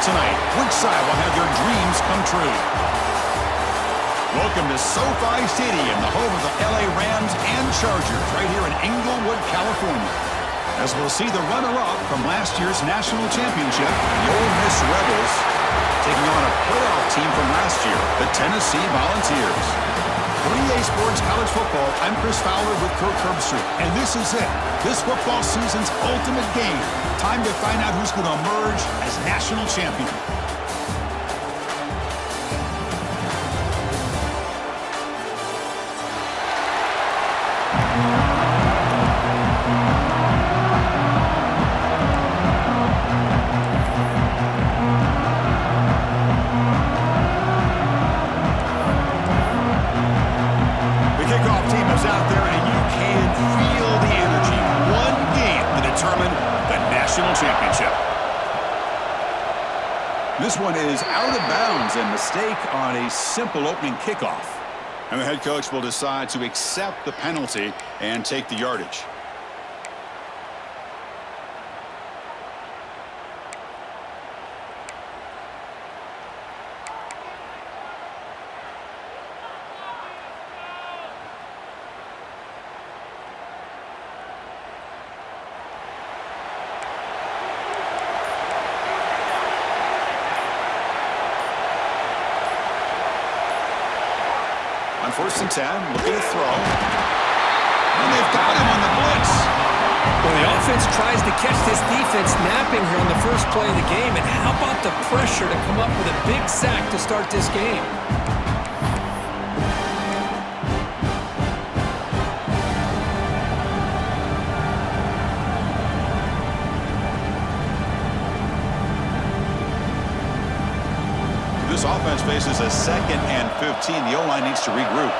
tonight. Which side will have their dreams come true? Welcome to SoFi Stadium, the home of the LA Rams and Chargers, right here in Inglewood, California. As we'll see the runner-up from last year's national championship, the Ole Miss Rebels, taking on a playoff team from last year, the Tennessee Volunteers. 3A Sports College Football, I'm Chris Fowler with Kirk Herbstreit, and this is it. This football season's ultimate game. Time to find out who's going to emerge as national champion. Championship. This one is out of bounds, and mistake on a simple opening kickoff. And the head coach will decide to accept the penalty and take the yardage. First and 10, looking to throw. And they've got him on the blitz. Well, the offense tries to catch this defense napping here on the first play of the game. And how about the pressure to come up with a big sack to start this game? This offense faces a 2nd and 15. The O-line needs to regroup.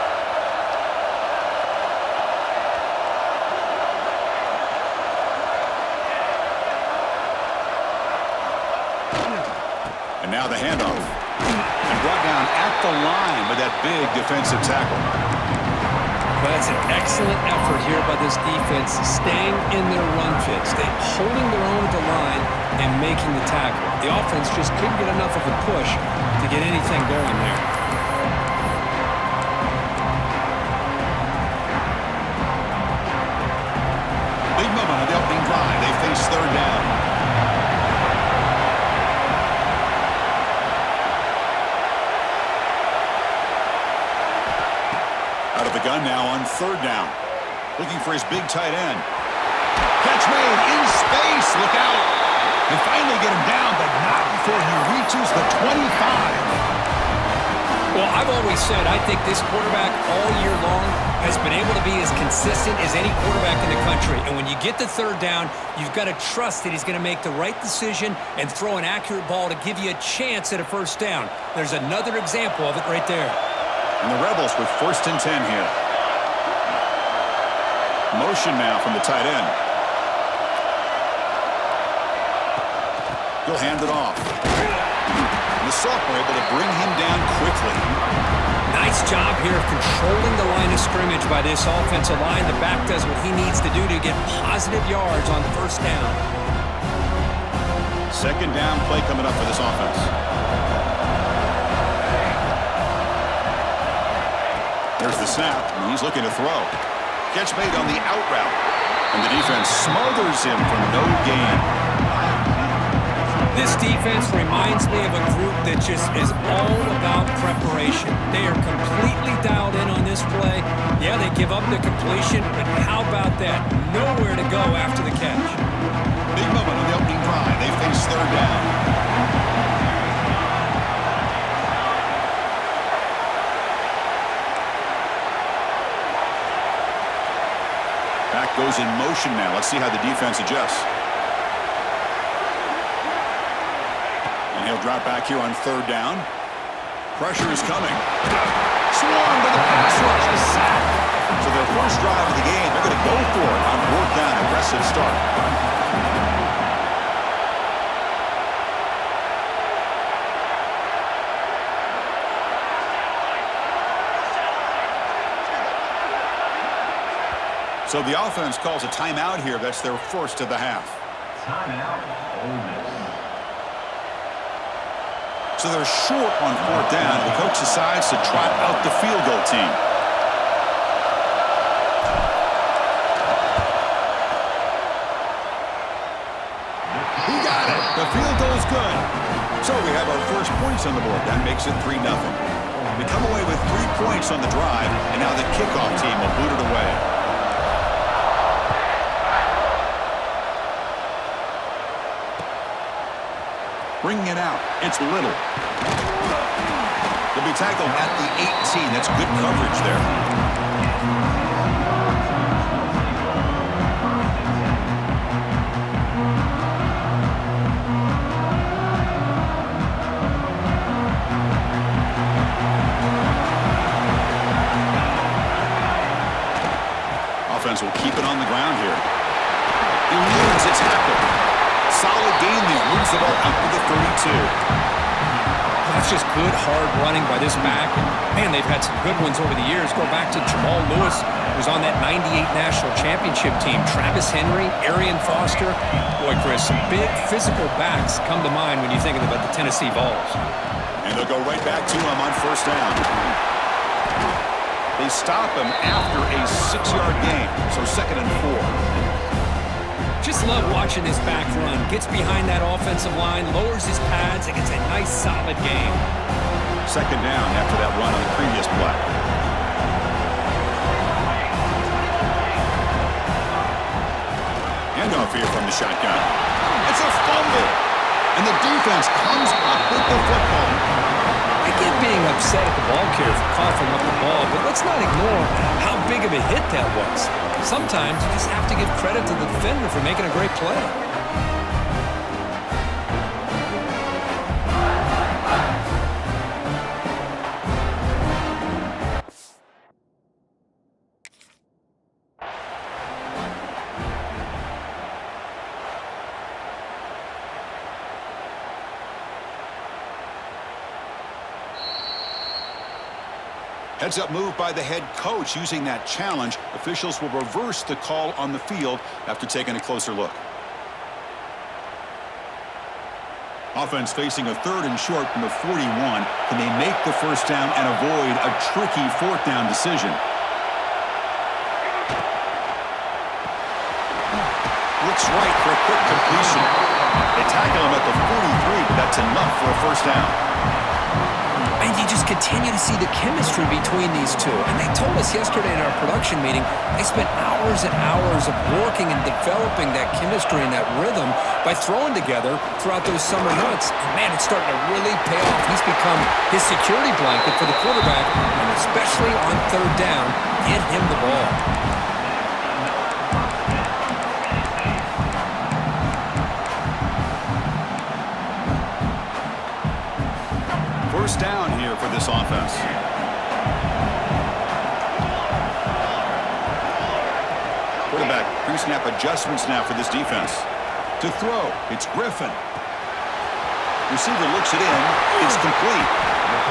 And now the handoff. And brought down at the line with that big defensive tackle. Well, that's an excellent effort here by this defense, staying in their run fit, holding their own at the line and making the tackle. The offense just couldn't get enough of a push to get anything going there. Big moment on the opening drive. They face third down. Out of the gun now on third down. Looking for his big tight end. Catch made in space. Look out. They finally get him down, but not before he reaches the 25. Well, I've always said I think this quarterback all year long has been able to be as consistent as any quarterback in the country. And when you get to third down, you've got to trust that he's going to make the right decision and throw an accurate ball to give you a chance at a first down. There's another example of it right there. And the Rebels with 1st and 10 here. Motion now from the tight end. He'll hand it off. And the sophomore able to bring him down quickly. Nice job here of controlling the line of scrimmage by this offensive line. The back does what he needs to do to get positive yards on first down. 2nd down play coming up for this offense. There's the snap, and he's looking to throw. Catch made on the out route. And the defense smothers him for no gain. This defense reminds me of a group that just is all about preparation. They are completely dialed in on this play. Yeah, they give up the completion, but how about that? Nowhere to go after the catch. Big moment on the opening drive. They face third down. Back goes in motion now. Let's see how the defense adjusts. He'll drop back here on third down. Pressure is coming. Swarmed to the pass rush. A sack. So their first drive of the game, they're going to go for it on 4th down. Aggressive start. So the offense calls a timeout here. That's their first of the half. Timeout, Ole Miss. So they're short on 4th down. The coach decides to trot out the field goal team. He got it. The field goal's good. So we have our first points on the board. That makes it 3-0. We come away with 3 points on the drive, and now the kickoff team will boot it away. Bringing it out. It's Little. He'll be tackled at the 18. That's good coverage there. Offense will keep it on the ground here. Eludes a tackle. Solid gain there. Moves the ball out to the 32. That's just good, hard running by this back. And, man, they've had some good ones over the years. Go back to Jamal Lewis, who was on that 98 National Championship team. Travis Henry, Arian Foster. Boy, Chris, some big physical backs come to mind when you think about the Tennessee Vols. And they'll go right back to him on 1st down. They stop him after a 6-yard gain, so 2nd and 4. Just love watching this back run. Gets behind that offensive line, lowers his pads, and gets a nice, solid gain. 2nd down after that run on the previous play. Handoff here from the shotgun. It's a fumble, and the defense comes up with the football. I get being upset at the ball carrier for coughing up the ball, but let's not ignore how big of a hit that was. Sometimes you just have to give credit to the defender for making a great play. Heads-up move by the head coach. Using that challenge, officials will reverse the call on the field after taking a closer look. Offense facing a 3rd and short from the 41. Can they make the 1st down and avoid a tricky 4th down decision? Looks right for a quick completion. They tackle him at the 43, but that's enough for a 1st down. And you just continue to see the chemistry between these two. And they told us yesterday in our production meeting, they spent hours and hours of working and developing that chemistry and that rhythm by throwing together throughout those summer months. And man, it's starting to really pay off. He's become his security blanket for the quarterback, and especially on 3rd down, get him the ball. 1st down here for this offense. Quarterback pre-snap adjustments now for this defense. To throw, it's Griffin. Receiver looks it in. It's complete.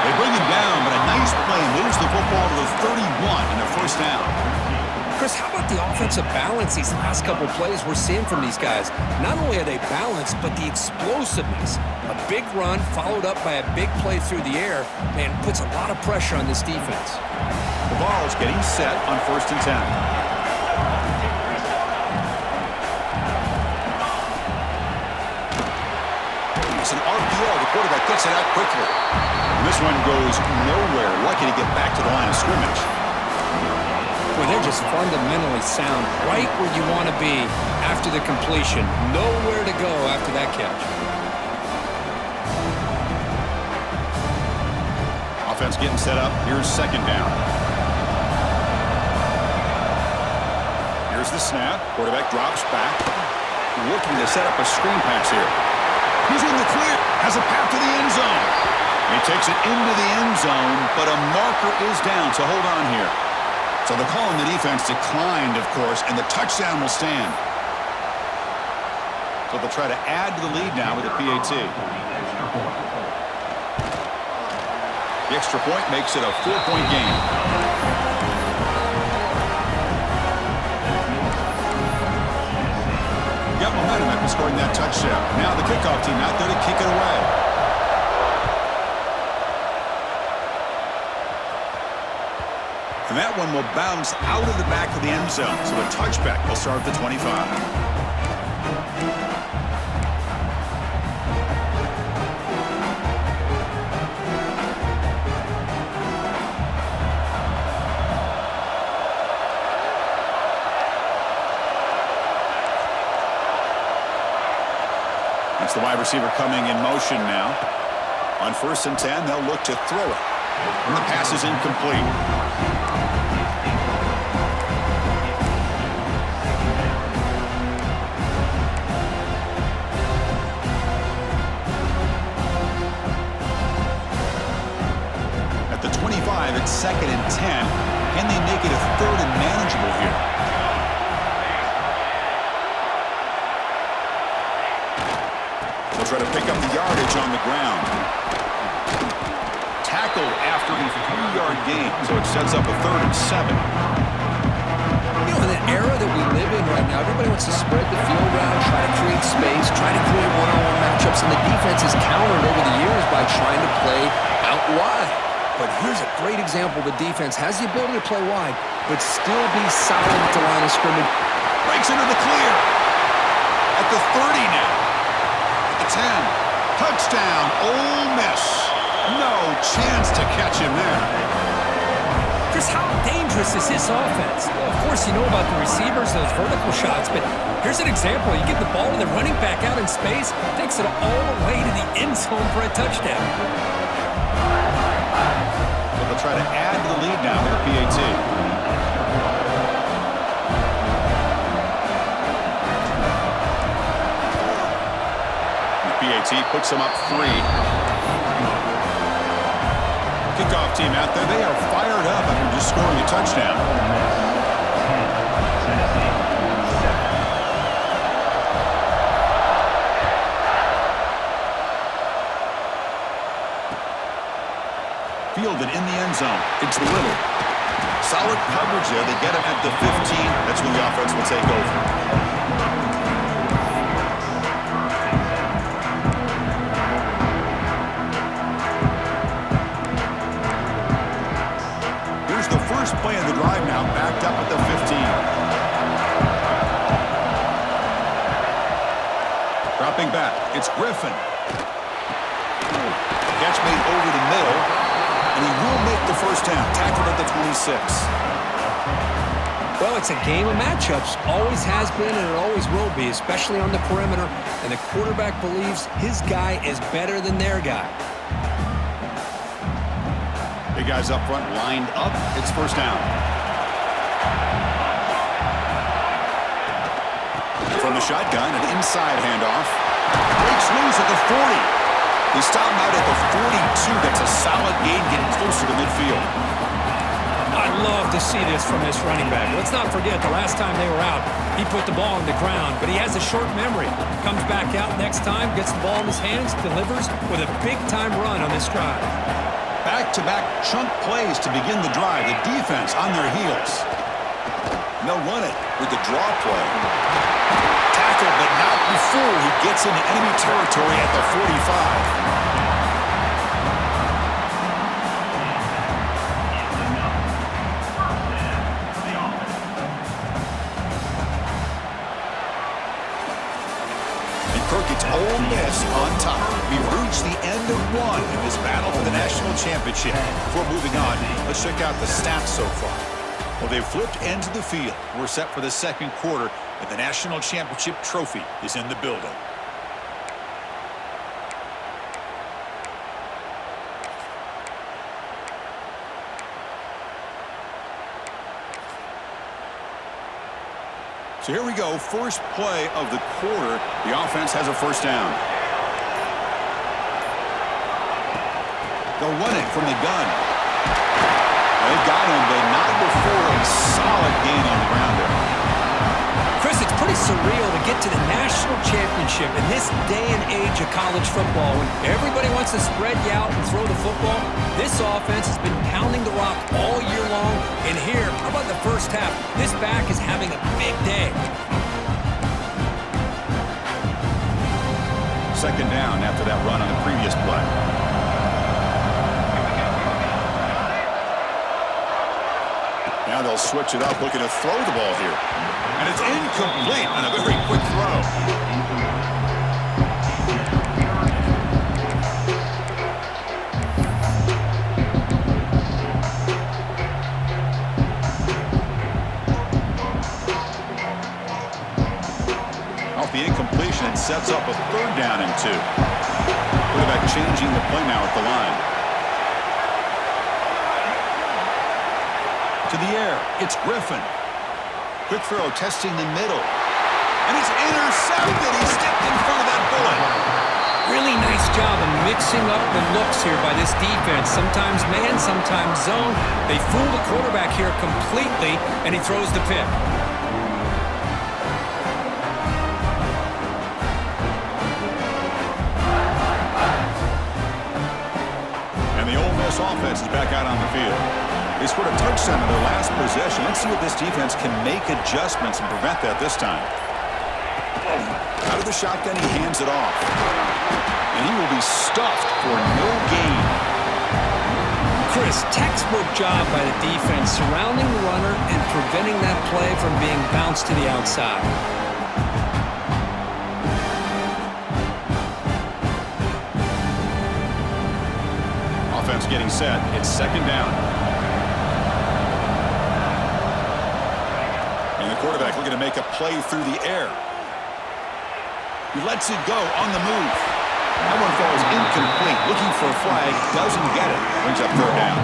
They bring him down, but a nice play moves the football to the 31 and a 1st down. Chris, how about the offensive balance these last couple plays we're seeing from these guys? Not only are they balanced, but the explosiveness. A big run followed up by a big play through the air, man, puts a lot of pressure on this defense. The ball's getting set on 1st and 10. It's an RPO. The quarterback gets it out quickly. And this one goes nowhere. Lucky to get back to the line of scrimmage. Boy, they're just fundamentally sound, right where you want to be after the completion. Nowhere to go after that catch. Offense getting set up. Here's 2nd down. Here's the snap. Quarterback drops back. Looking to set up a screen pass here. He's in the clear. Has a path to the end zone. He takes it into the end zone, but a marker is down, so hold on here. So the call on the defense declined, of course, and the touchdown will stand. So they'll try to add to the lead now with a PAT. The extra point makes it a 4-point game. Got momentum after scoring that touchdown. Now the kickoff team out there to kick it away. And that one will bounce out of the back of the end zone. So a touchback will start at the 25. It's the wide receiver coming in motion now. On 1st and 10, they'll look to throw it. And the pass is incomplete. At the 25, it's 2nd and 10. Can they make it a 3rd and manageable here? They'll try to pick up the yardage on the ground. Tackled after a 3-yard gain, so it sets up a 3rd and 7. You know, in the era that we live in right now, everybody wants to spread the field around, try to create space, try to create one-on-one matchups, and the defense has countered over the years by trying to play out wide. But here's a great example. The defense has the ability to play wide, but still be solid at the line of scrimmage. Breaks into the clear. At the 30 now. 10. Touchdown, Ole Miss. No chance to catch him there. Just how dangerous is this offense? Well, of course, you know about the receivers, those vertical shots, but here's an example. You get the ball to the running back out in space, takes it all the way to the end zone for a touchdown. So they'll try to add to the lead now with a PAT. PAT puts them up 3. Kickoff team out there. They are fired up after just scoring a touchdown. Fielded in the end zone. It's Little. Solid coverage there. They get him at the 15. That's when the offense will take over. Play of the drive now, backed up at the 15. Dropping back, it's Griffin. Catch made over the middle, and he will make the first down. Tackled at the 26. Well, it's a game of matchups. Always has been, and it always will be, especially on the perimeter. And the quarterback believes his guy is better than their guy. Big guys up front lined up. It's first down. From the shotgun, an inside handoff. Breaks loose at the 40. They stop him out at the 42. That's a solid gain, getting closer to midfield. I love to see this from this running back. Let's not forget the last time they were out, he put the ball on the ground, but he has a short memory. Comes back out next time, gets the ball in his hands, delivers with a big-time run on this drive. Back-to-back chunk plays to begin the drive. The defense on their heels. And they'll run it with the draw play. Tackled, but not before he gets into enemy territory at the 45. It's Ole Miss on top. We've reached the end of one in this battle for the national championship. Before moving on, let's check out the stats so far. Well, they've flipped ends of the field. We're set for the second quarter, and the national championship trophy is in the building. So here we go, first play of the quarter. The offense has a first down. They'll run it from the gun. They've got him, but not before a solid gain on the ground there. Chris, it's pretty surreal to get to the national championship in this day and age of college football when everybody wants to spread you out and throw the football. This offense has been pounding the rock all year long. And here, how about the first half? This back is having a big day. Second down after that run on the previous play. Now they'll switch it up, looking to throw the ball here. And it's incomplete on a very quick throw. Off the incompletion, it sets up a 3rd down and 2. Quarterback changing the play now at the line. To the air, it's Griffin. Quick throw, testing the middle. And he's intercepted. He stepped in front of that bullet. Really nice job of mixing up the looks here by this defense. Sometimes man, sometimes zone. They fool the quarterback here completely, and he throws the pick. And the Ole Miss offense is back out on the field. They scored a touchdown in their last possession. Let's see if this defense can make adjustments and prevent that this time. Out of the shotgun, he hands it off. And he will be stuffed for no gain. Chris, textbook job by the defense surrounding the runner and preventing that play from being bounced to the outside. Offense getting set. It's 2nd down. Quarterback looking to make a play through the air. He lets it go on the move. That one falls incomplete. Looking for a flag. Doesn't get it. Brings up 3rd down.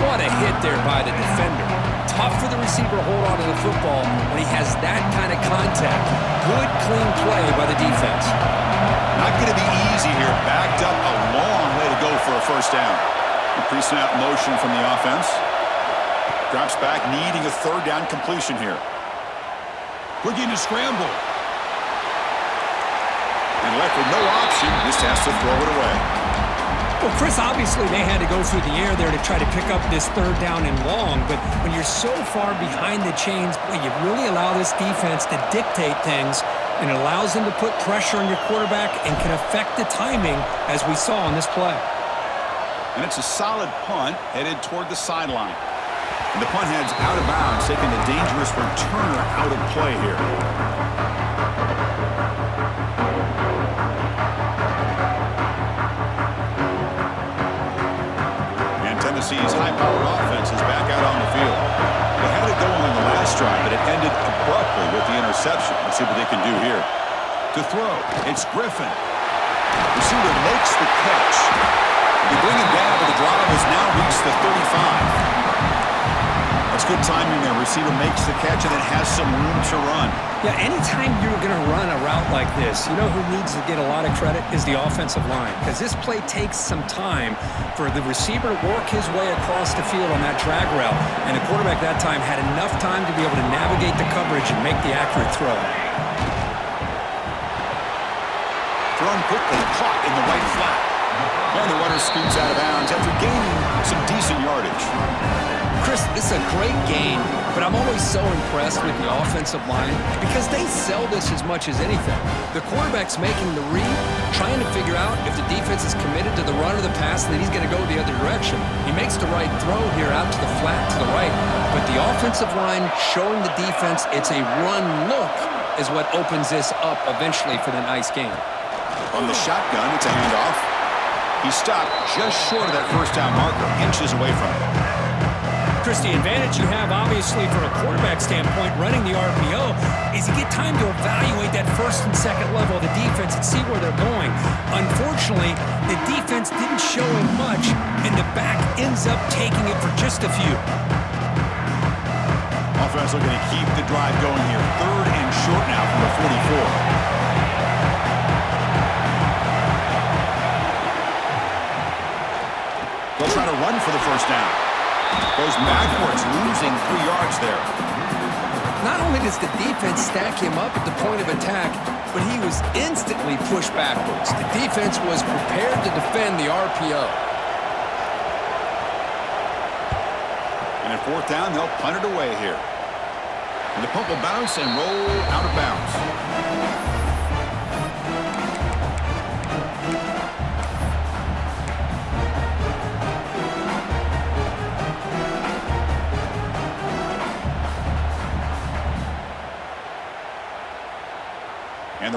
What a hit there by the defender. Tough for the receiver to hold on to the football when he has that kind of contact. Good, clean play by the defense. Not going to be easy here. Backed up a long way to go for a 1st down. The pre-snap motion from the offense. Drops back, needing a 3rd down completion here. Looking to scramble. And left with no option, just has to throw it away. Well, Chris, obviously they had to go through the air there to try to pick up this 3rd down and long, but when you're so far behind the chains, boy, you really allow this defense to dictate things, and it allows them to put pressure on your quarterback and can affect the timing, as we saw on this play. And it's a solid punt headed toward the sideline. And the punt heads out of bounds, taking the dangerous returner out of play here. And Tennessee's high-powered offense is back out on the field. They had it going on the last drive, but it ended abruptly with the interception. Let's see what they can do here. To throw, it's Griffin. Receiver makes the catch. They bring him down, but the drive has now reached the 35. That's good timing there. Receiver makes the catch and then has some room to run. Yeah, anytime you're going to run a route like this, you know who needs to get a lot of credit is the offensive line. Because this play takes some time for the receiver to work his way across the field on that drag route. And the quarterback that time had enough time to be able to navigate the coverage and make the accurate throw. Thrown quickly, caught in the right flat. And the runner scoots out of bounds after gaining some decent yardage. Chris, this is a great game, but I'm always so impressed with the offensive line because they sell this as much as anything. The quarterback's making the read, trying to figure out if the defense is committed to the run or the pass, and then he's going to go the other direction. He makes the right throw here out to the flat to the right, but the offensive line showing the defense it's a run look is what opens this up eventually for the nice game. On the shotgun, it's a handoff. He stopped just short of that 1st down marker, inches away from it. Chris, the advantage you have, obviously, from a quarterback standpoint, running the RPO, is you get time to evaluate that 1st and 2nd level of the defense and see where they're going. Unfortunately, the defense didn't show him much, and the back ends up taking it for just a few. Offense looking to keep the drive going here. 3rd and short now from the 44. They'll try to run for the 1st down. Goes backwards, losing 3 yards there. Not only does the defense stack him up at the point of attack, but he was instantly pushed backwards. The defense was prepared to defend the RPO. And at 4th down, they'll punt it away here. And the punt will bounce and roll out of bounds.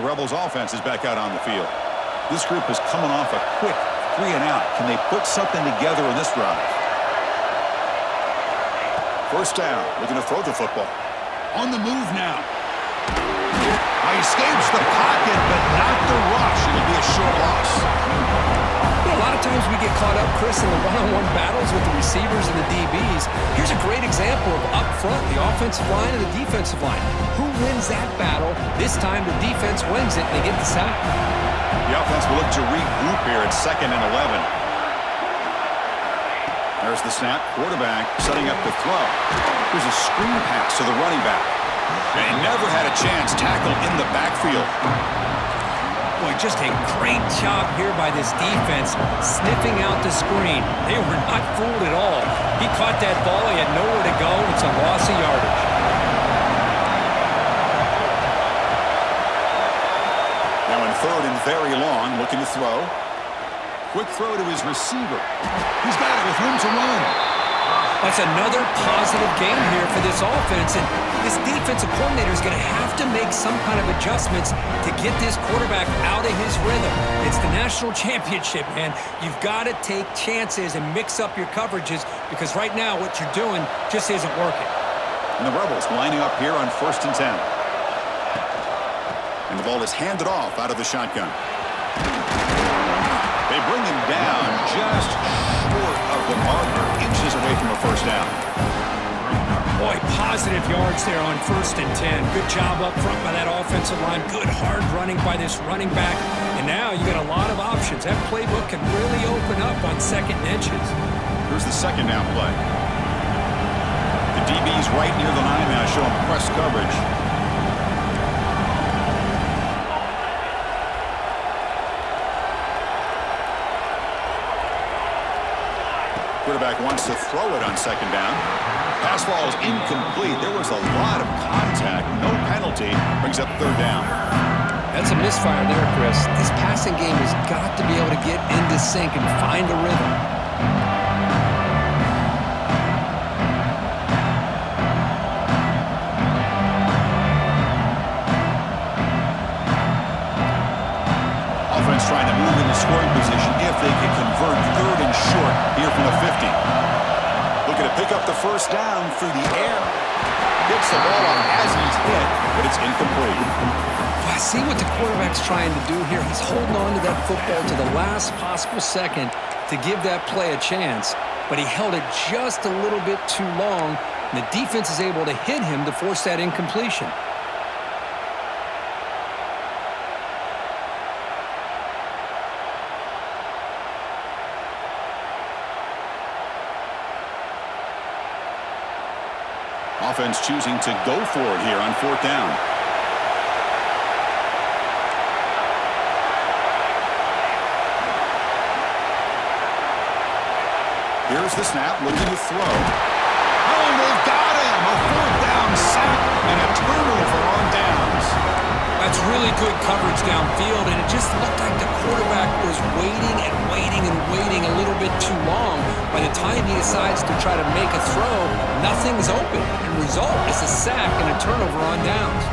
Rebels offense is back out on the field. This group is coming off a quick 3-and-out. Can they put something together in this drive? First down, looking to throw the football. On the move now. He escapes the pocket, but not the rush. It'll be a short loss. A lot of times we get caught up, Chris, in the one-on-one battles with the receivers and the DBs. Here's a great example of up front, the offensive line and the defensive line. Who wins that battle? This time the defense wins it, and they get the sack. The offense will look to regroup here at 2nd and 11. There's the snap. Quarterback setting up to throw. Here's a screen pass to the running back. They never had a chance. Tackle in the backfield. Boy, just a great job here by this defense, sniffing out the screen. They were not fooled at all. He caught that ball. He had nowhere to go. It's a loss of yardage. Now in 3rd and very long, looking to throw. Quick throw to his receiver. He's got it with room to run. That's another positive game here for this offense, and this defensive coordinator is going to have to make some kind of adjustments to get this quarterback out of his rhythm. It's the national championship, man. You've got to take chances and mix up your coverages because right now what you're doing just isn't working. And the Rebels lining up here on 1st and 10. And the ball is handed off out of the shotgun. They bring him down just short of the marker, inches away from a first down. Boy, positive yards there on 1st and 10. Good job up front by that offensive line. Good hard running by this running back. And now you got a lot of options. That playbook can really open up on 2nd and inches. Here's the 2nd down play. The DB's right near the line now, showing press coverage. Quarterback wants to throw it on 2nd down. Pass ball is incomplete. There was a lot of contact. No penalty. Brings up 3rd down. That's a misfire there, Chris. This passing game has got to be able to get into sync and find a rhythm. Offense trying to move into scoring position if they can convert 3rd and short here from the 50. Looking to pick up the first down through the air. Gets the ball on as he's hit, but it's incomplete. I see what the quarterback's trying to do here. He's holding on to that football to the last possible second to give that play a chance, but he held it just a little bit too long, and the defense is able to hit him to force that incompletion. Offense choosing to go for it here on 4th down. Here's the snap, looking to throw. Oh, they've got him! A 4th down sack and a turnover on downs. That's really good coverage downfield, and it just looked like the quarterback was waiting and waiting and waiting a little bit too long. By the time he decides to try to make a throw, nothing's open. And the result is a sack and a turnover on downs.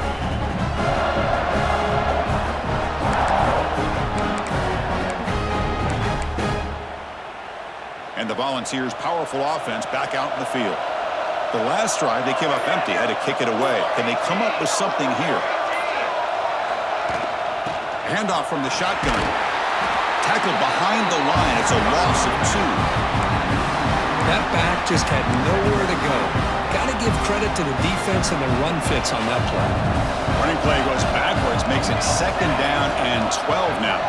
And the Volunteers' powerful offense back out in the field. The last drive, they came up empty, had to kick it away. Can they come up with something here? Handoff from the shotgun. Tackled behind the line. It's a loss of 2. That back just had nowhere to go. Got to give credit to the defense and the run fits on that play. Running play goes backwards, makes it 2nd down and 12 now.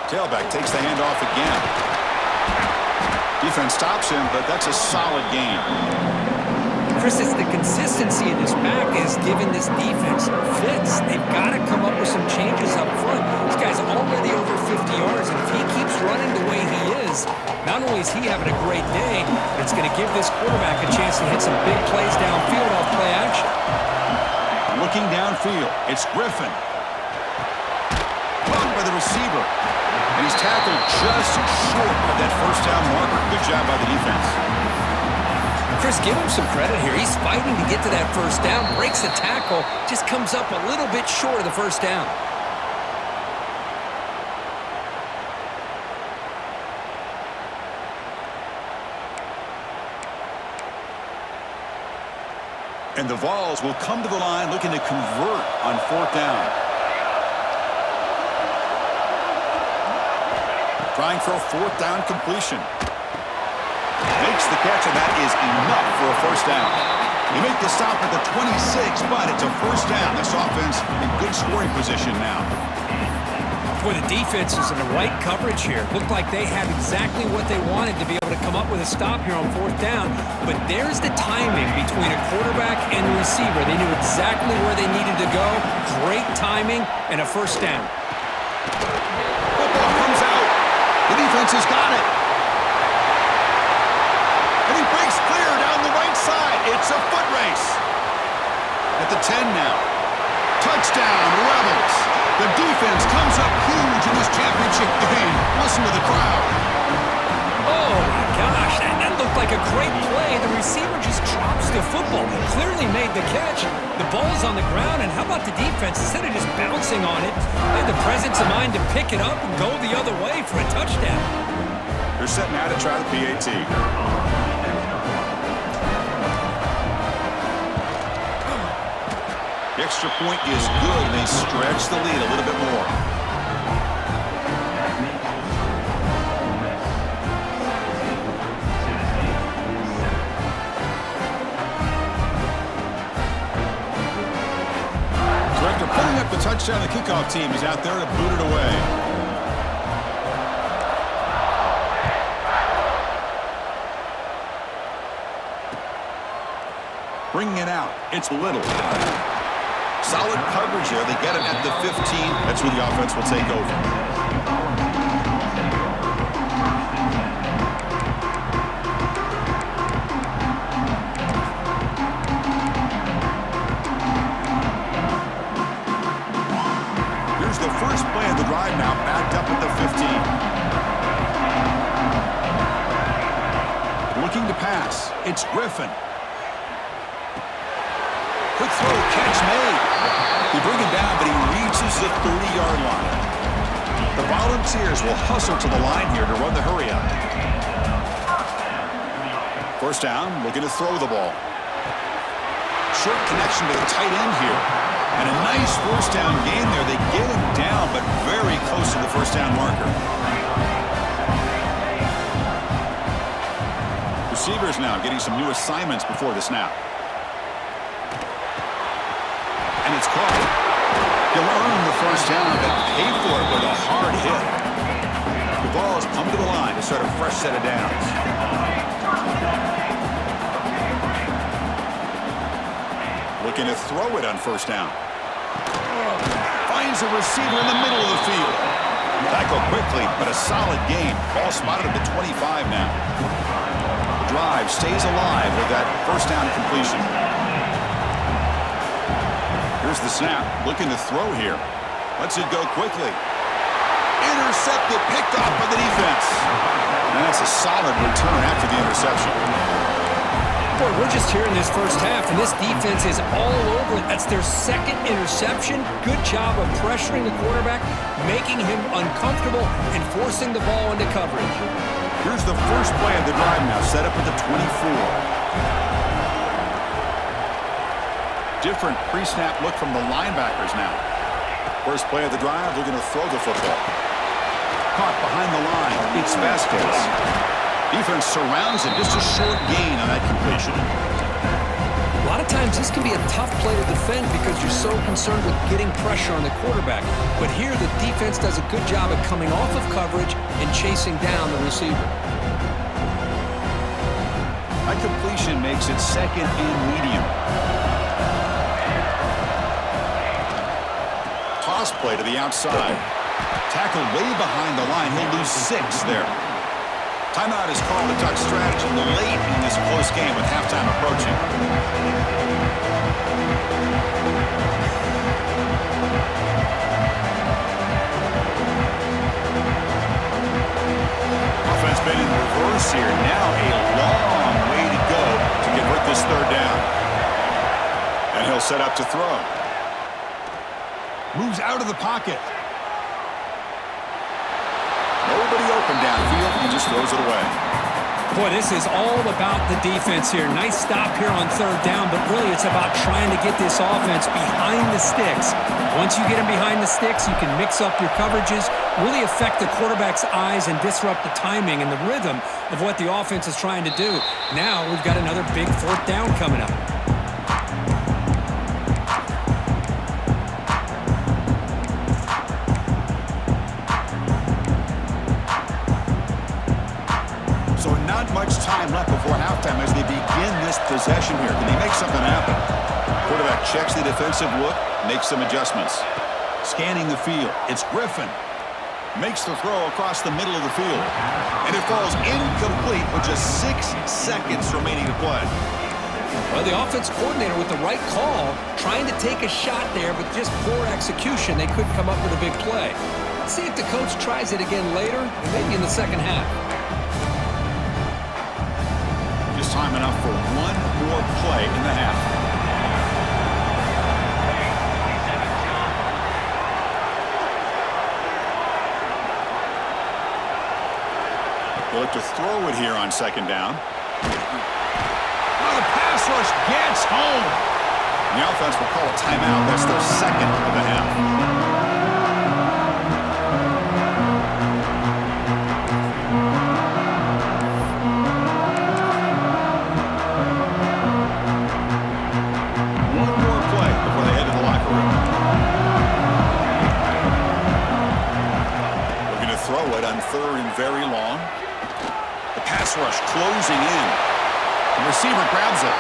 Tailback takes the handoff again. Defense stops him, but that's a solid game. Chris, it's the consistency of this back is giving this defense fits. They've got to come up with some changes up front. This guy's already over 50 yards, and if he keeps running the way he is, not only is he having a great day, but it's going to give this quarterback a chance to hit some big plays downfield off play action. Looking downfield, it's Griffin. Blocked by the receiver. And he's tackled just short of that first down marker. Good job by the defense. Chris, give him some credit here. He's fighting to get to that first down, breaks the tackle, just comes up a little bit short of the first down. And the Vols will come to the line looking to convert on 4th down. Trying for a 4th down completion. Makes the catch, and that is enough for a first down. They make the stop at the 26, but it's a first down. This offense in good scoring position now. Boy, the defense is in the right coverage here. Looked like they had exactly what they wanted to be able to come up with a stop here on 4th down. But there's the timing between a quarterback and the receiver. They knew exactly where they needed to go. Great timing and a first down. Football comes out. The defense has got it. And he breaks clear down the right side. It's a foot race. At the 10 now. Touchdown, Rebels. The defense comes up huge in this championship game. Listen to the crowd. Oh, my gosh. That looked like a great play. The receiver just drops the football. He clearly made the catch. The ball's on the ground, and how about the defense? Instead of just bouncing on it, they had the presence of mind to pick it up and go the other way for a touchdown. They're setting out to try the PAT. The extra point is good, and they stretch the lead a little bit more. So after putting up the touchdown, the kickoff team is out there to boot it away. Bringing it out, it's Little. Solid coverage here. They get it at the 15. That's where the offense will take over. Here's the first play of the drive now, backed up at the 15. Looking to pass. It's Griffin. Quick throw, catch made. They bring him down, but he reaches the 30-yard line. The Volunteers will hustle to the line here to run the hurry-up. First down, looking to throw the ball. Short connection to the tight end here. And a nice first down gain there. They get him down, but very close to the first down marker. Receivers now getting some new assignments before the snap. And it's caught. He'll earn the first down, but pay for it with a hard hit. The Vols come to the line to start a fresh set of downs. Looking to throw it on first down. Finds a receiver in the middle of the field. Tackle quickly, but a solid gain. Ball spotted at the 25 now. The drive stays alive with that first down completion. Here's the snap, looking to throw here. Lets it go quickly. Intercepted, picked off by the defense. And that's a solid return after the interception. Boy, we're just here in this first half, and this defense is all over it. That's their second interception. Good job of pressuring the quarterback, making him uncomfortable, and forcing the ball into coverage. Here's the first play of the drive now, set up at the 24. Different pre-snap look from the linebackers now. First play of the drive, looking to throw the football. Caught behind the line. It's Vasquez. Defense surrounds it. Just a short gain on that completion. A lot of times this can be a tough play to defend because you're so concerned with getting pressure on the quarterback. But here the defense does a good job of coming off of coverage and chasing down the receiver. That completion makes it second and medium. Toss play to the outside. Tackled way behind the line. He'll lose 6 there. Timeout is called to Duck strategy late in this close game with halftime approaching. Offense been in reverse here. Now a long way to go this third down. And he'll set up to throw. Moves out of the pocket. Nobody open downfield. He just throws it away. Boy, this is all about the defense here. Nice stop here on third down, but really it's about trying to get this offense behind the sticks. Once you get them behind the sticks, you can mix up your coverages, really affect the quarterback's eyes and disrupt the timing and the rhythm of what the offense is trying to do. Now we've got another big fourth down coming up. So not much time left before halftime as they begin this possession here. Can they make something happen? Quarterback checks the defensive look, makes some adjustments. Scanning the field, it's Griffin. Makes the throw across the middle of the field. And it falls incomplete with just 6 seconds remaining to play. Well, the offense coordinator with the right call, trying to take a shot there, but just poor execution. They couldn't come up with a big play. Let's see if the coach tries it again later, or maybe in the second half. Just time enough for one more play in the half. They look to throw it here on second down. Oh, the pass rush gets home. And the offense will call a timeout. That's their second of the half. Third and very long. The pass rush closing in. The receiver grabs it.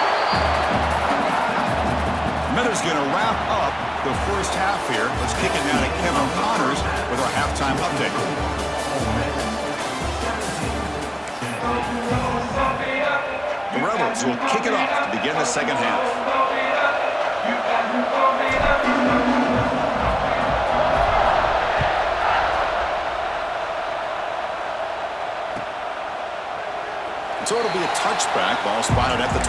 Miller's going to wrap up the first half here. Let's kick it now to Kevin Connors with our halftime update. The Rebels will kick it off to begin the second half. So it'll be a touchback. Ball spotted at the 25.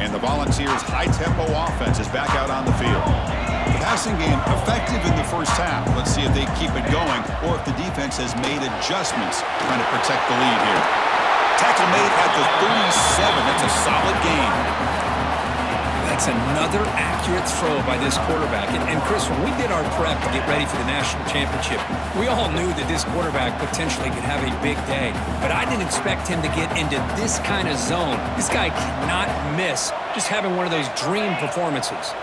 And the Volunteers' high-tempo offense is back out on the field. The passing game effective in the first half. Let's see if they keep it going or if the defense has made adjustments trying to protect the lead here. Tackle made at the 37. That's a solid game. That's another accurate throw by this quarterback. And Chris, when we did our prep to get ready for the national championship, we all knew that this quarterback potentially could have a big day. But I didn't expect him to get into this kind of zone. This guy cannot miss just having one of those dream performances.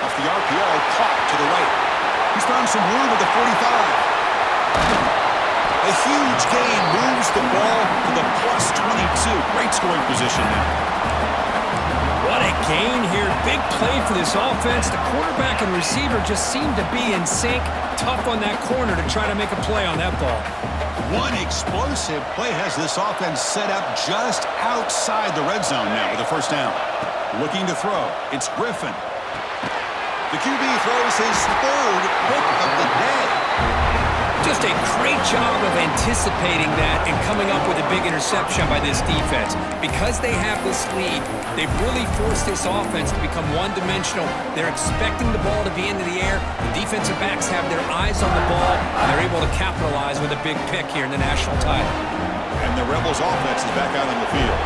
Off the RPO, caught to the right. He's found some room at the 45. A huge gain moves the ball to the plus 22. Great scoring position now. What a gain here. Big play for this offense. The quarterback and receiver just seem to be in sync. Tough on that corner to try to make a play on that ball. One explosive play has this offense set up just outside the red zone now with the first down. Looking to throw. It's Griffin. The QB throws his third pick of the day. Just a great job of anticipating that and coming up with a big interception by this defense. Because they have this lead, they've really forced this offense to become one-dimensional. They're expecting the ball to be into the air. The defensive backs have their eyes on the ball, and they're able to capitalize with a big pick here in the national title. And the Rebels offense is back out on the field.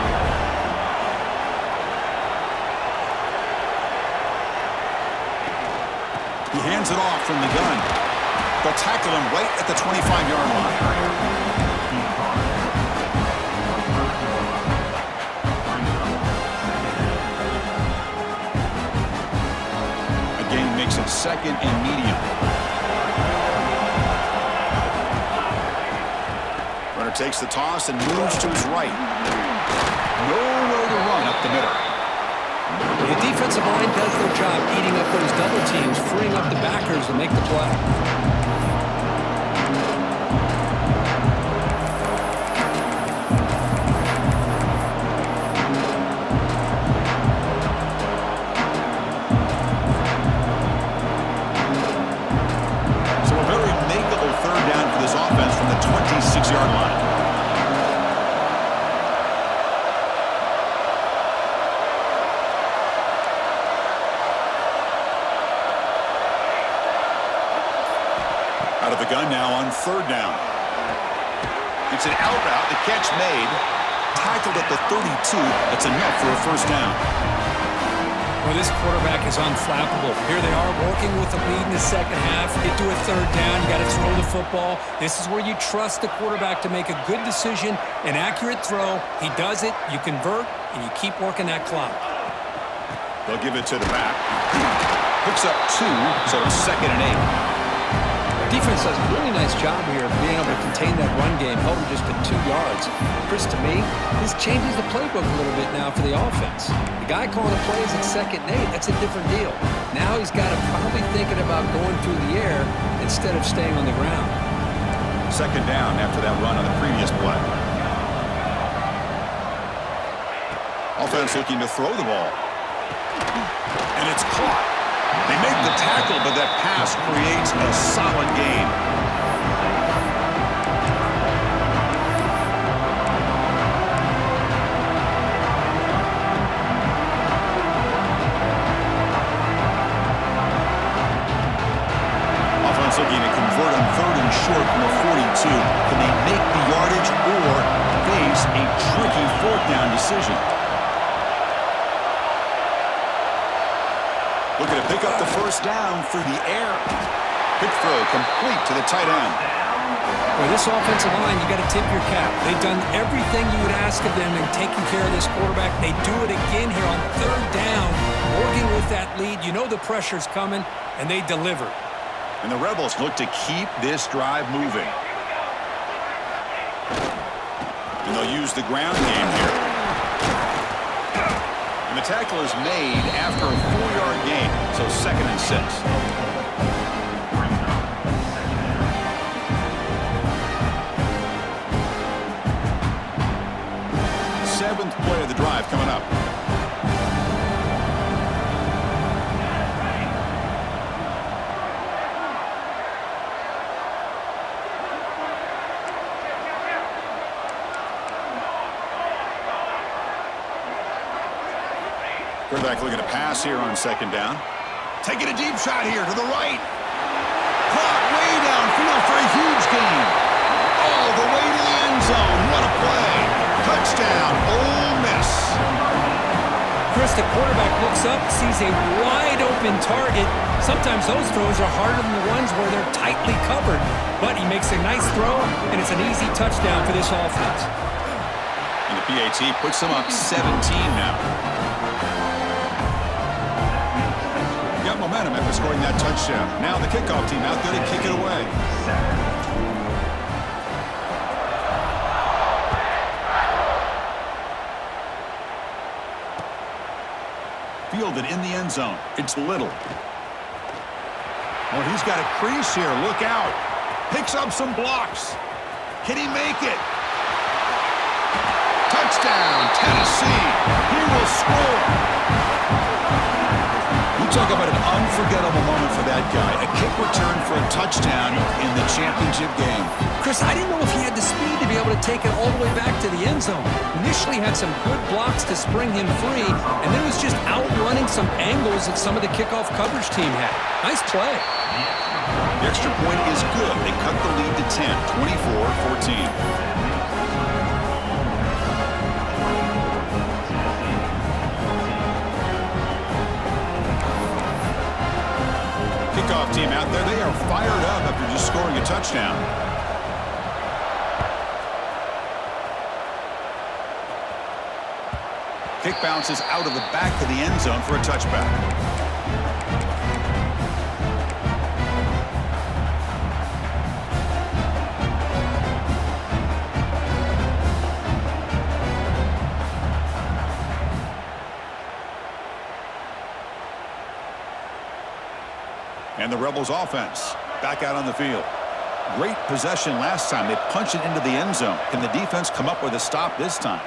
He hands it off from the gun. They'll tackle him right at the 25-yard line. Again, makes it second and medium. Runner takes the toss and moves to his right. Nowhere to run up the middle. The defensive line does their job eating up those double teams, freeing up the backers to make the play. Out of the gun now on third down. It's an out route. The catch made. Tackled at the 32. That's enough for a first down. Well, this quarterback is unflappable. Here they are working with the lead in the second half. Get to a third down. You got to throw the football. This is where you trust the quarterback to make a good decision, an accurate throw. He does it. You convert, and you keep working that clock. They'll give it to the back. Picks up 2, so it's 2nd and 8. Defense does a really nice job here of being able to contain that run game, held him just at 2 yards. Chris, to me, this changes the playbook a little bit now for the offense. The guy calling the plays at 2nd and 8, that's a different deal. Now he's got to probably thinking about going through the air instead of staying on the ground. 2nd down after that run on the previous play. Offense looking to throw the ball. And it's caught. They make the tackle, but that pass creates a solid gain. Offense looking to convert on 3rd and short from the 42. Can they make the yardage or face a tricky 4th down decision? Looking to pick up the first down through the air. Quick throw complete to the tight end. Well, this offensive line, you got to tip your cap. They've done everything you would ask of them in taking care of this quarterback. They do it again here on 3rd down, working with that lead. You know the pressure's coming, and they deliver. And the Rebels look to keep this drive moving. And they'll use the ground game here. And the tackle is made after a 4-yard gain, so 2nd and 6. Seventh play of the drive coming up. Quarterback looking to pass here on 2nd down. Taking a deep shot here to the right. Caught way downfield for a huge gain. All the way to the end zone. What a play. Touchdown, Ole Miss. Chris, the quarterback looks up, sees a wide-open target. Sometimes those throws are harder than the ones where they're tightly covered. But he makes a nice throw, and it's an easy touchdown for this offense. And the PAT puts them up 17 now. Got momentum after scoring that touchdown. Now the kickoff team out there to kick it away. Fielded in the end zone. It's Little. Well, he's got a crease here. Look out. Picks up some blocks. Can he make it? Touchdown, Tennessee. He will score. Talk about an unforgettable moment for that guy. A kick return for a touchdown in the championship game. Chris, I didn't know if he had the speed to be able to take it all the way back to the end zone. Initially had some good blocks to spring him free, and then was just outrunning some angles that some of the kickoff coverage team had. Nice play. The extra point is good. They cut the lead to 10, 24-14. Kickoff team out there. They are fired up after just scoring a touchdown. Kick bounces out of the back of the end zone for a touchback. And the Rebels offense back out on the field. Great possession last time. They punched it into the end zone. Can the defense come up with a stop this time?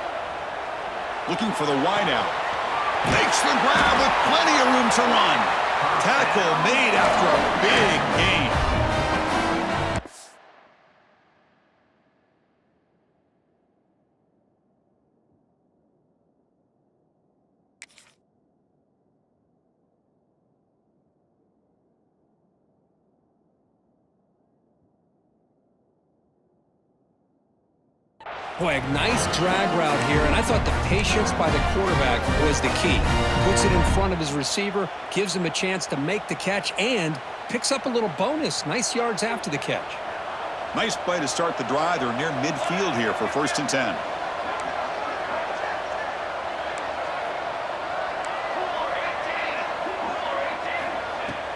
Looking for the wideout. Makes the grab with plenty of room to run. Tackle made after a big gain. Boy, a nice drag route here, and I thought the patience by the quarterback was the key. Puts it in front of his receiver, gives him a chance to make the catch, and picks up a little bonus. Nice yards after the catch. Nice play to start the drive. They're near midfield here for 1st and 10.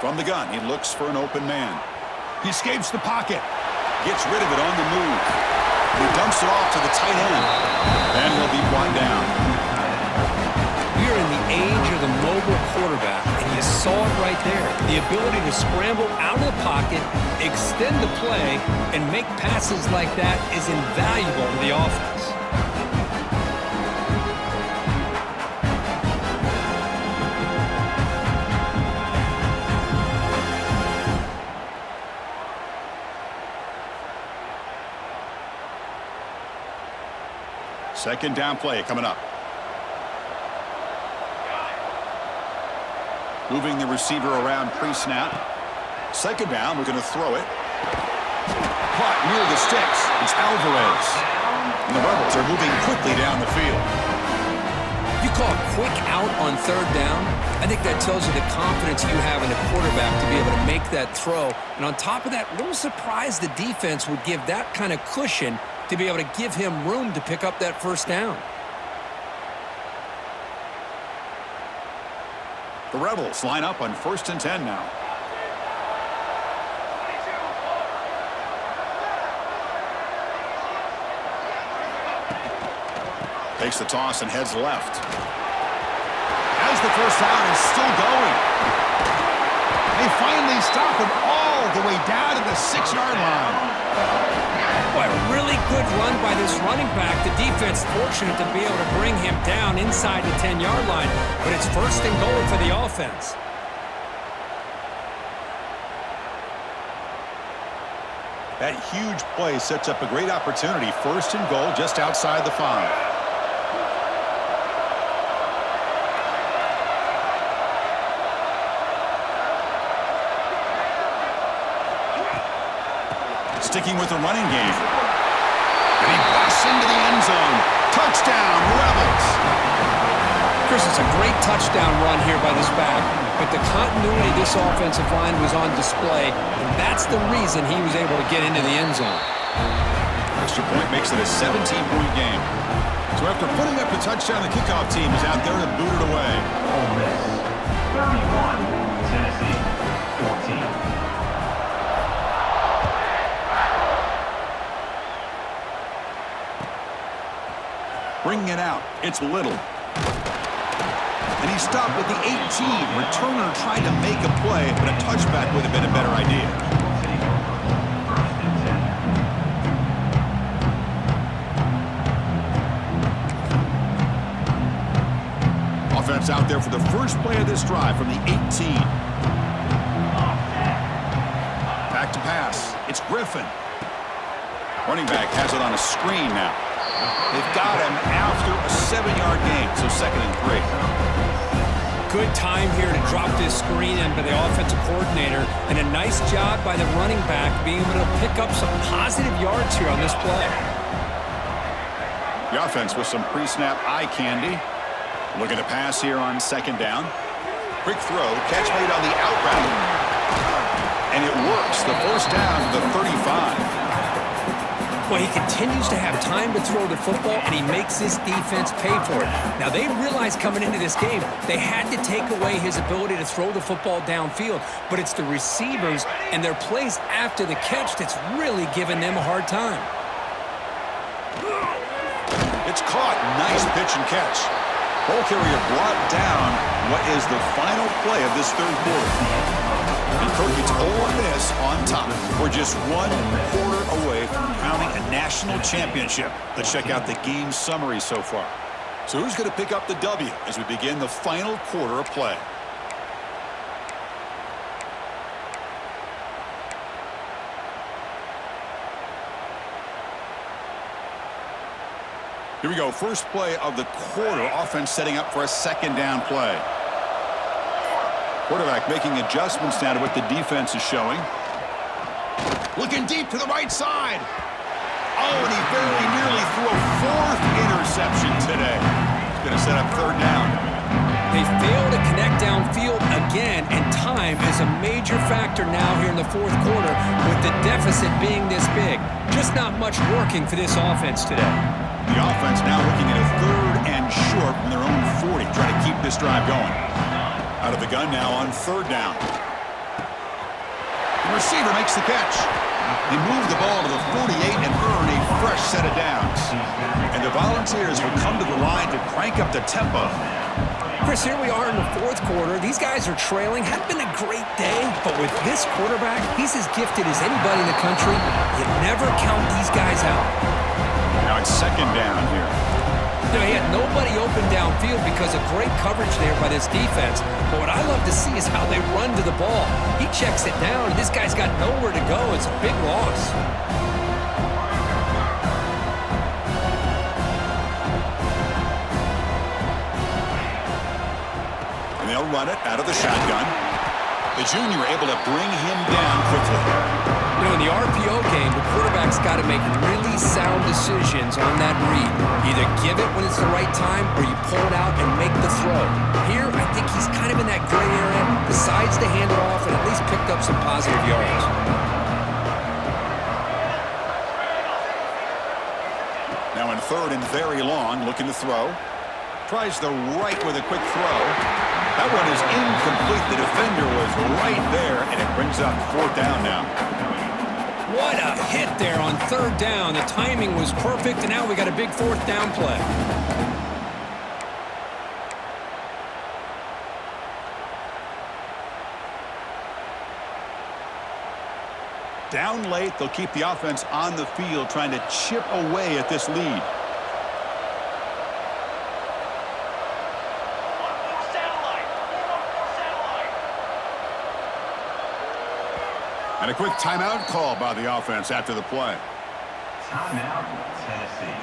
From the gun, he looks for an open man. He escapes the pocket. Gets rid of it on the move. He dumps it off to the tight end. And he'll be brought down. We are in the age of the mobile quarterback, and you saw it right there. The ability to scramble out of the pocket, extend the play, and make passes like that is invaluable to the offense. Second down play coming up. Moving the receiver around pre-snap. Second down, we're going to throw it. Caught near the sticks. It's Alvarez. And the Rebels are moving quickly down the field. You call a quick out on 3rd down. I think that tells you the confidence you have in a quarterback to be able to make that throw. And on top of that, a little surprised the defense would give that kind of cushion to be able to give him room to pick up that 1st down. The Rebels line up on 1st and 10 now. Takes the toss and heads left. As the 1st down is still going. They finally stop him all the way down to the 6-yard line. Boy, a really good run by this running back. The defense fortunate to be able to bring him down inside the 10-yard line, but it's 1st and goal for the offense. That huge play sets up a great opportunity. 1st and goal just outside the 5. Sticking with the running game. And he busts into the end zone. Touchdown, Rebels. Chris, it's a great touchdown run here by this back, but the continuity of this offensive line was on display, and that's the reason he was able to get into the end zone. Extra point makes it a 17-point game. So after putting up the touchdown, the kickoff team is out there to boot it away. Ole Miss, 31, Tennessee, 14. Bringing it out, it's Little. And he stopped with the 18. Returner tried to make a play, but a touchback would have been a better idea. Offense out there for the first play of this drive from the 18. Back to pass. It's Griffin. Running back has it on a screen now. They've got him after a 7-yard gain, so 2nd and 3. Good time here to drop this screen in by the offensive coordinator, and a nice job by the running back being able to pick up some positive yards here on this play. The offense with some pre-snap eye candy. Looking to pass here on 2nd down. Quick throw, catch made on the out route. And it works. The 1st down to the 35. Well, he continues to have time to throw the football, and he makes his defense pay for it. Now, they realized coming into this game they had to take away his ability to throw the football downfield, but it's the receivers and their plays after the catch that's really giving them a hard time. It's caught. Nice pitch and catch. Ball carrier brought down what is the final play of this 3rd quarter. And Kirk gets all of this on top. We're just 1 quarter away from crowning a national championship. Let's check out the game summary so far. So who's going to pick up the W as we begin the final quarter of play? Here we go. First play of the quarter. Offense setting up for a 2nd down play. Quarterback making adjustments now to what the defense is showing. Looking deep to the right side. A Oh, and he very nearly threw a fourth interception today. He's going to set up third down. They fail to connect downfield again, and time is a major factor now here in the fourth quarter with the deficit being this big. Just not much working for this offense today. The offense now looking at a third and short from their own 40, trying to keep this drive going. Out of the gun now on third down. The receiver makes the catch. He moved the ball to the 48 and earn a fresh set of downs. And the Volunteers will come to the line to crank up the tempo. Chris, here we are in the fourth quarter. These guys are trailing. Had been a great day, but with this quarterback, he's as gifted as anybody in the country. You never count these guys out. Now it's second down here. You know, he had nobody open downfield because of great coverage there by this defense. But what I love to see is how they run to the ball. He checks it down, and this guy's got nowhere to go. It's a big loss. And they'll run it out of the shotgun. The junior able to bring him down quickly. You know, in the RPO game, the quarterback's got to make really sound decisions on that read. Either give it when it's the right time or you pull it out and make the throw. Here, I think he's kind of in that gray area, decides to hand it off and at least picked up some positive yards. Now in third and very long, looking to throw. Tries the right with a quick throw. That one is incomplete. The defender was right there, and it brings up fourth down now. What a hit there on third down. The timing was perfect, and now we got a big fourth down play. Down late, they'll keep the offense on the field, trying to chip away at this lead. And a quick timeout call by the offense after the play. Timeout, Tennessee.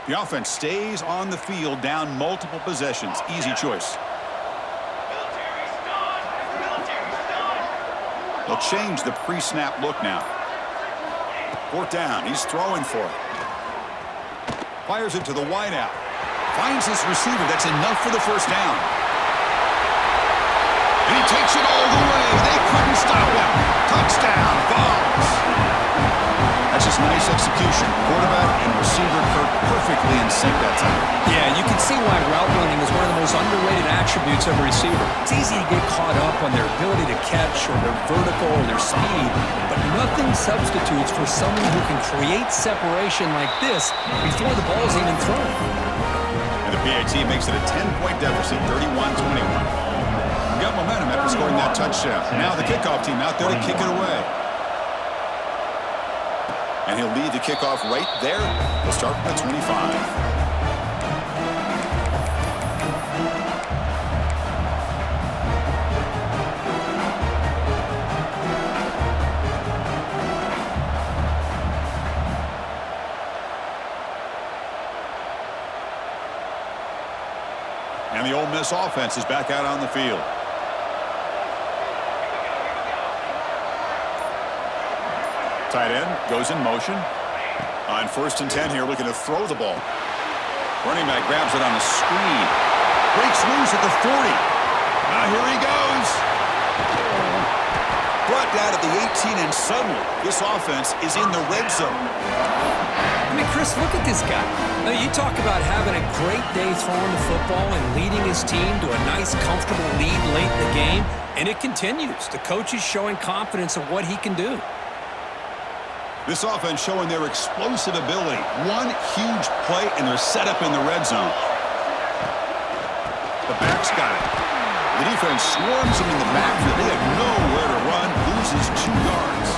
The offense stays on the field, down multiple possessions. Easy choice. They'll change the pre-snap look now. Fourth down. He's throwing for it. Fires it to the wideout. Finds his receiver. That's enough for the first down. And he takes it all the way. They couldn't stop him. Touchdown, Vols. That's just nice execution. Quarterback and receiver perfectly in sync that time. Yeah, you can see why route running is one of the most underrated attributes of a receiver. It's easy to get caught up on their ability to catch or their vertical or their speed, but nothing substitutes for someone who can create separation like this before the ball's even thrown. And the PAT makes it a 10-point deficit, 31-21. Got momentum after scoring that touchdown. Now the kickoff team out there to kick it away. And he'll lead the kickoff right there. We'll start from the 25. And the Ole Miss offense is back out on the field. Tight end goes in motion. On 1st and 10 here, looking to throw the ball. Running back grabs it on the screen. Breaks loose at the 40. Now here he goes. Brought down at the 18, and suddenly this offense is in the red zone. I mean, Chris, look at this guy. Now, you talk about having a great day throwing the football and leading his team to a nice, comfortable lead late in the game, and it continues. The coach is showing confidence of what he can do. This offense showing their explosive ability. One huge play, and they're set up in the red zone. The back's got it. The defense swarms him in the backfield. They have nowhere to run, loses 2 yards.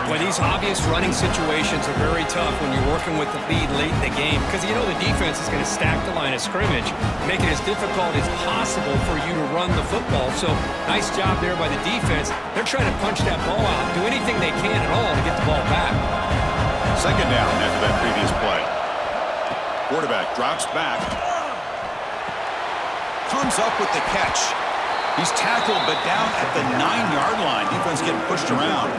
Well, these Those obvious running situations are very tough when you're working with the lead late in the game because you know the defense is going to stack the line of scrimmage, make it as difficult as possible for you to run the football. So nice job there by the defense. They're trying to punch that ball out, do anything they can at all to get the ball back. Second down after that previous play. Quarterback drops back. Comes up with the catch. He's tackled, but down at the 9-yard line. Defense getting pushed around.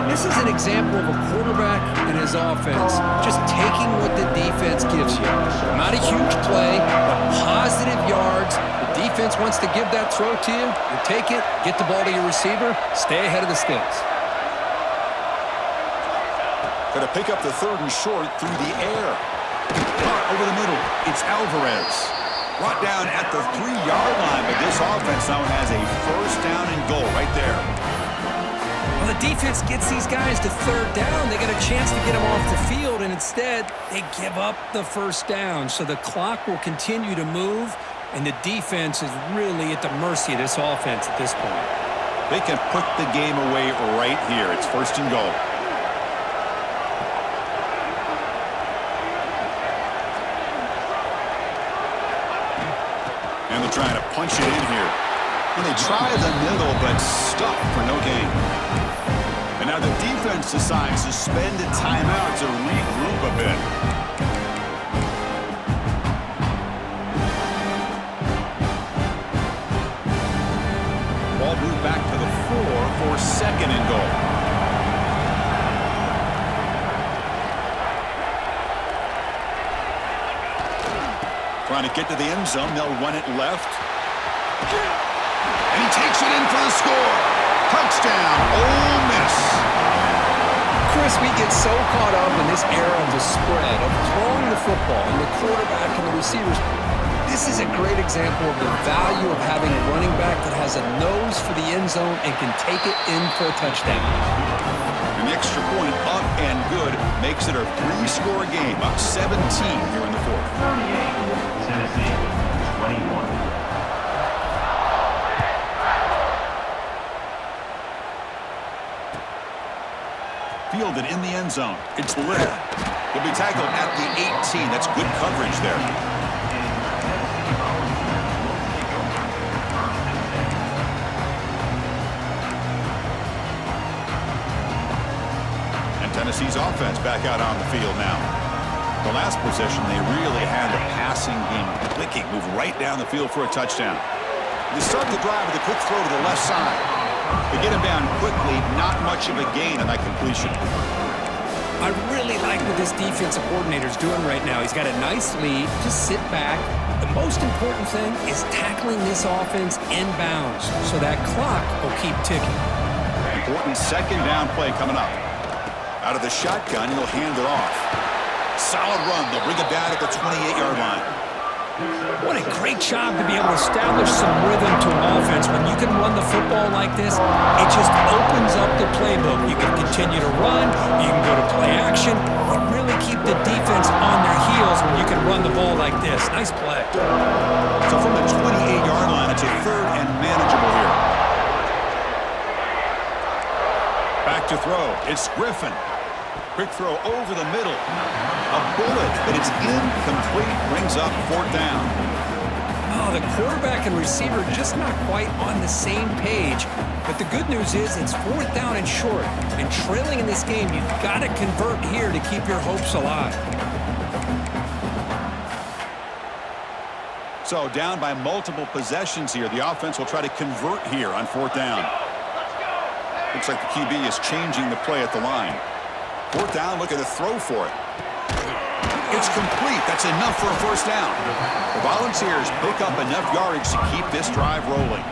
This is an example of a quarterback and his offense just taking what the defense gives you. Not a huge play, but positive yards. The defense wants to give that throw to you. You take it, get the ball to your receiver, stay ahead of the sticks. Going to pick up the 3rd and short through the air. Caught over the middle. It's Alvarez. Brought down at the 3-yard line, but this offense now has a 1st down and goal right there. Well, the defense gets these guys to 3rd down. They get a chance to get them off the field, and instead they give up the 1st down. So the clock will continue to move, and the defense is really at the mercy of this offense at this point. They can put the game away right here. It's 1st and goal. And they're trying to punch it in here. And they try the middle, but stuck for no gain. And now the defense decides to spend a timeout to regroup a bit. Ball moved back to the 4 for 2nd and goal. Trying to get to the end zone. They'll run it left. And he takes it in for the score. Touchdown, Ole Miss. Chris, we get so caught up in this era of the spread, of throwing the football, and the quarterback and the receivers. This is a great example of the value of having a running back that has a nose for the end zone and can take it in for a touchdown. An extra point up and good makes it a 3-score game, up 17 here in the 4th. 38, Tennessee, 21. Fielded in the end zone. It's Little. He'll be tackled at the 18. That's good coverage there. And Tennessee's offense back out on the field now. The last possession, they really had the passing game clicking. Move right down the field for a touchdown. They start the drive with a quick throw to the left side. They get him down quickly, not much of a gain on that completion. I really like what this defensive coordinator is doing right now. He's got a nice lead. Just sit back. The most important thing is tackling this offense inbounds so that clock will keep ticking. Important 2nd down play coming up. Out of the shotgun, he'll hand it off. Solid run. They'll bring it down at the 28-yard line. What a great job to be able to establish some rhythm to an offense. When you can run the football like this, it just opens up the playbook. You can continue to run. You can go to play action. And really keep the defense on their heels when you can run the ball like this. Nice play. So from the 28-yard line, it's a 3rd and manageable here. Back to throw. It's Griffin. Quick throw over the middle. A bullet, but it's incomplete. Brings up 4th down. Oh, the quarterback and receiver just not quite on the same page. But the good news is it's 4th down and short. And trailing in this game, you've got to convert here to keep your hopes alive. So down by multiple possessions here. The offense will try to convert here on 4th down. Looks like the QB is changing the play at the line. 4th down, looking to throw for it. It's complete. That's enough for a 1st down. The Volunteers pick up enough yardage to keep this drive rolling.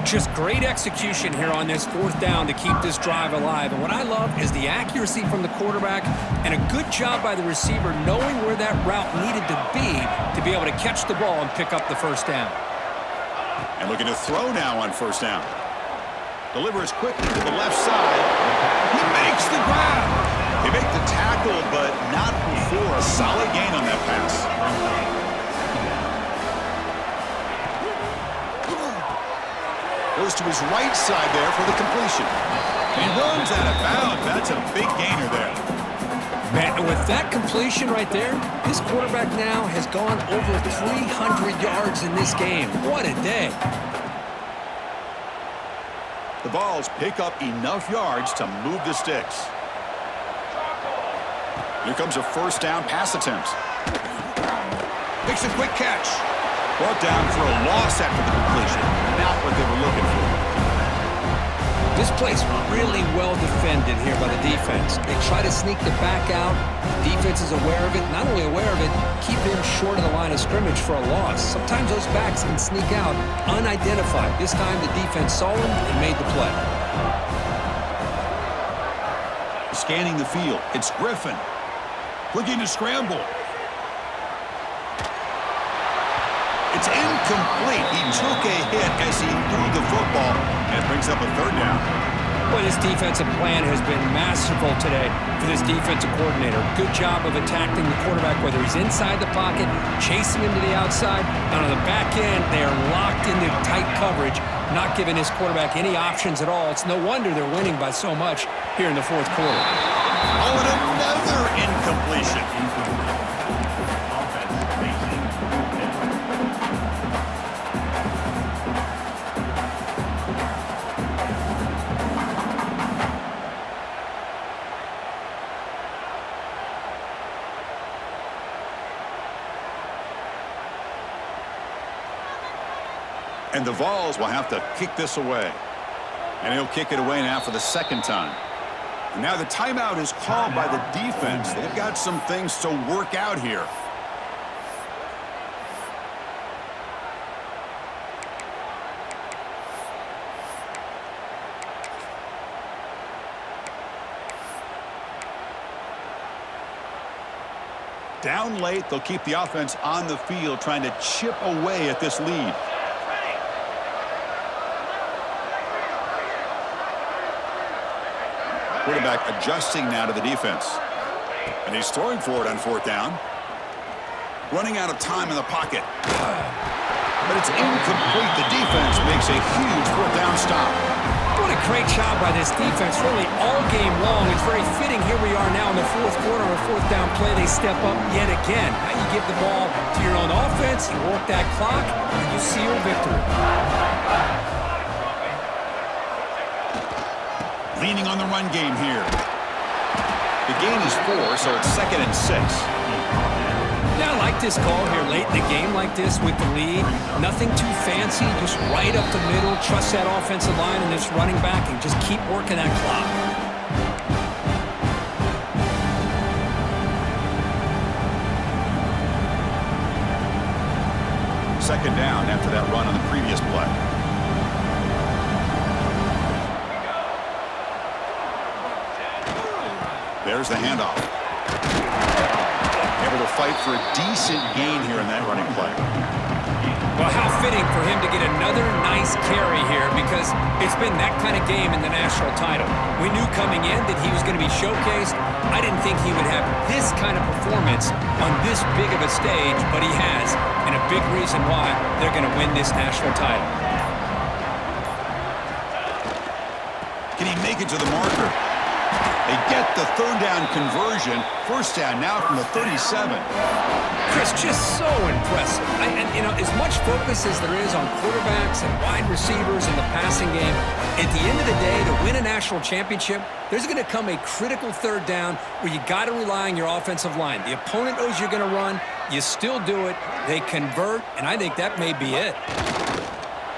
Just great execution here on this 4th down to keep this drive alive. And what I love is the accuracy from the quarterback and a good job by the receiver knowing where that route needed to be able to catch the ball and pick up the 1st down. And looking to throw now on 1st down. Delivers quickly to the left side. He makes the grab. They make the tackle, but not before a solid gain on that pass. Goes to his right side there for the completion. He runs out of bounds. That's a big gainer there. Man, with that completion right there, this quarterback now has gone over 300 yards in this game. What a day. The Vols pick up enough yards to move the sticks. Here comes a first down pass attempt. Makes a quick catch. Brought down for a loss after the completion. Not what they were looking for. This play's really well defended here by the defense. They try to sneak the back out. The defense is aware of it. Not only aware of it, keep him short of the line of scrimmage for a loss. Sometimes those backs can sneak out unidentified. This time the defense saw him and made the play. Scanning the field. It's Griffin. Looking to scramble. It's incomplete. He took a hit as he threw the football, and it brings up a third down. Well, this defensive plan has been masterful today for this defensive coordinator. Good job of attacking the quarterback, whether he's inside the pocket, chasing him to the outside, and on the back end, they are locked into tight coverage, not giving his quarterback any options at all. It's no wonder they're winning by so much here in the fourth quarter. Oh, and another incompletion. And the Vols will have to kick this away. And he'll kick it away now for the second time. And now the timeout is called by the defense. They've got some things to work out here. Down late, they'll keep the offense on the field trying to chip away at this lead. Quarterback adjusting now to the defense. And he's throwing for it on fourth down. Running out of time in the pocket. But it's incomplete. The defense makes a huge fourth down stop. What a great job by this defense, really all game long. It's very fitting. Here we are now in the fourth quarter, a fourth down play. They step up yet again. Now you give the ball to your own offense, you work that clock, and you seal victory. Leaning on the run game here. The gain is 4, so it's 2nd and 6. Yeah, I like this call here late in the game like this with the lead. Nothing too fancy, just right up the middle. Trust that offensive line and this running back and just keep working that clock. Second down after that run on the previous play. There's the handoff. Able to fight for a decent gain here in that running play. Well, how fitting for him to get another nice carry here because it's been that kind of game in the national title. We knew coming in that he was going to be showcased. I didn't think he would have this kind of performance on this big of a stage, but he has, and a big reason why they're going to win this national title. Can he make it to the marker? They get the third down conversion. First down now from the 37. Chris, just so impressive. And you know, as much focus as there is on quarterbacks and wide receivers in the passing game, at the end of the day, to win a national championship, there's going to come a critical third down where you got to rely on your offensive line. The opponent knows you're going to run. You still do it. They convert, and I think that may be it.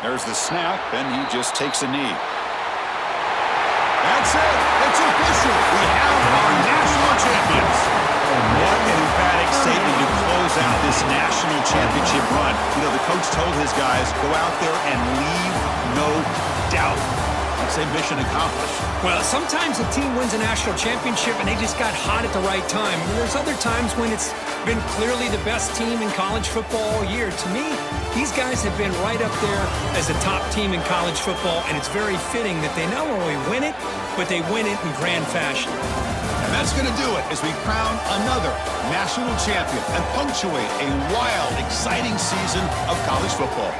There's the snap, and he just takes a knee. That's it. It's official. We have our national champions. What an emphatic statement to close out this national championship run. You know, the coach told his guys, go out there and leave no doubt. I'd say mission accomplished. Well, sometimes a team wins a national championship and they just got hot at the right time. And there's other times when it's been clearly the best team in college football all year. To me, these guys have been right up there as the top team in college football, and it's very fitting that they not only win it, but they win it in grand fashion. And that's going to do it as we crown another national champion and punctuate a wild, exciting season of college football.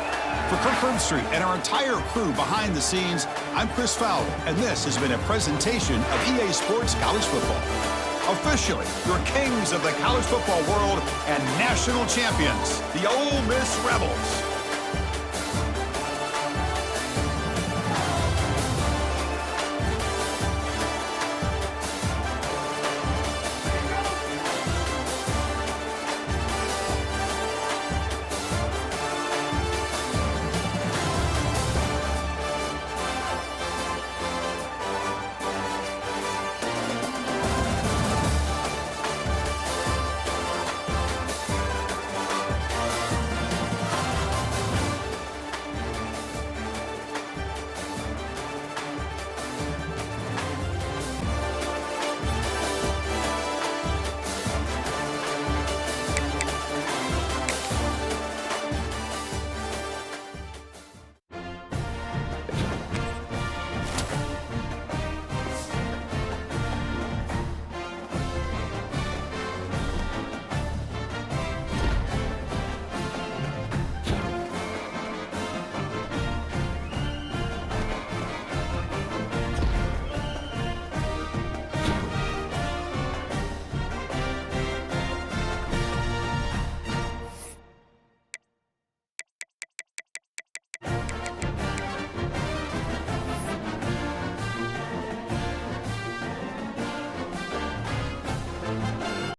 For Kirk Herbstreit and our entire crew behind the scenes, I'm Chris Fowler, and this has been a presentation of EA Sports College Football. Officially, your kings of the college football world and national champions, the Ole Miss Rebels.